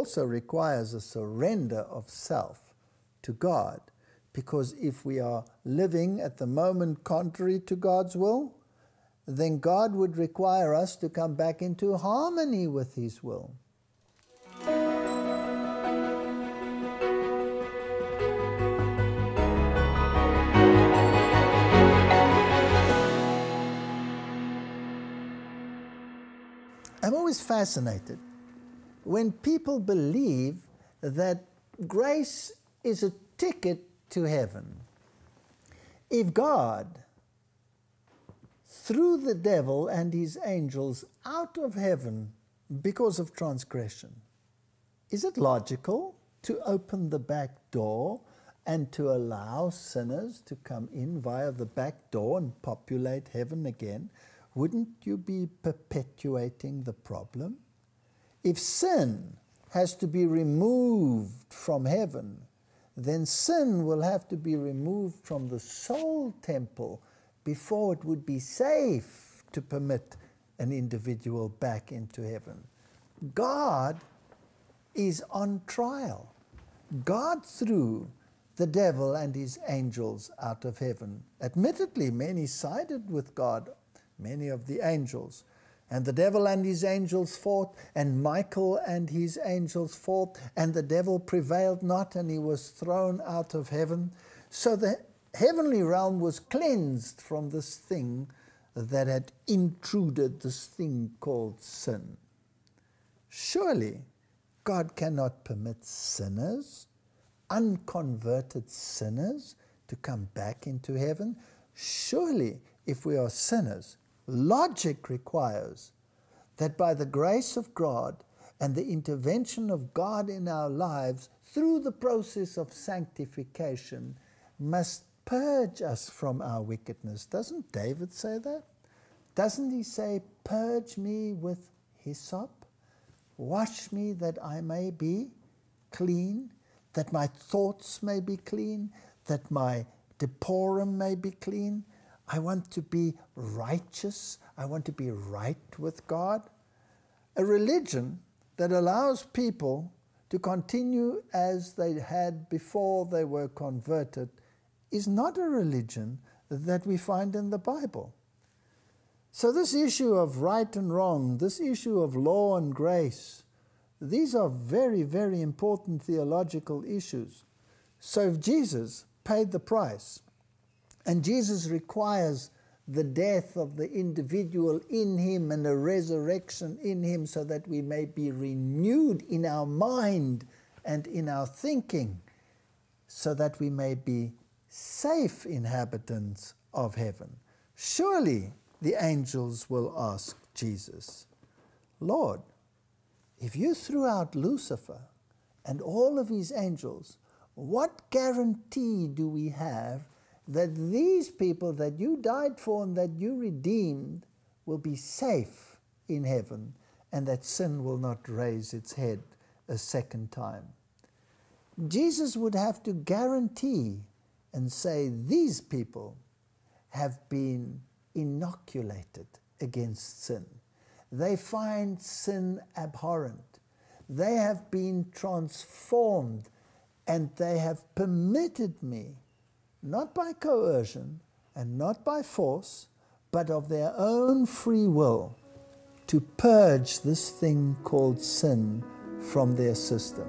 also requires a surrender of self to God, because if we are living at the moment contrary to God's will, then God would require us to come back into harmony with His will. I'm always fascinated when people believe that grace is a ticket to heaven. If God threw the devil and his angels out of heaven because of transgression, is it logical to open the back door and to allow sinners to come in via the back door and populate heaven again? Wouldn't you be perpetuating the problem? If sin has to be removed from heaven, then sin will have to be removed from the soul temple before it would be safe to permit an individual back into heaven. God is on trial. God threw the devil and his angels out of heaven. Admittedly, many sided with God, many of the angels. And the devil and his angels fought, and Michael and his angels fought, and the devil prevailed not, and he was thrown out of heaven. So the heavenly realm was cleansed from this thing that had intruded, this thing called sin. Surely God cannot permit sinners, unconverted sinners, to come back into heaven. Surely, if we are sinners, logic requires that by the grace of God and the intervention of God in our lives through the process of sanctification must purge us from our wickedness. Doesn't David say that? Doesn't he say, purge me with hyssop, wash me that I may be clean, that my thoughts may be clean, that my decorum may be clean? I want to be righteous. I want to be right with God. A religion that allows people to continue as they had before they were converted is not a religion that we find in the Bible. So this issue of right and wrong, this issue of law and grace, these are very, very important theological issues. So if Jesus paid the price, and Jesus requires the death of the individual in him and a resurrection in him so that we may be renewed in our mind and in our thinking, so that we may be safe inhabitants of heaven. Surely the angels will ask Jesus, Lord, if you threw out Lucifer and all of his angels, what guarantee do we have that these people that you died for and that you redeemed will be safe in heaven, and that sin will not raise its head a second time? Jesus would have to guarantee and say, these people have been inoculated against sin. They find sin abhorrent. They have been transformed, and they have permitted me, not by coercion and not by force, but of their own free will, to purge this thing called sin from their system.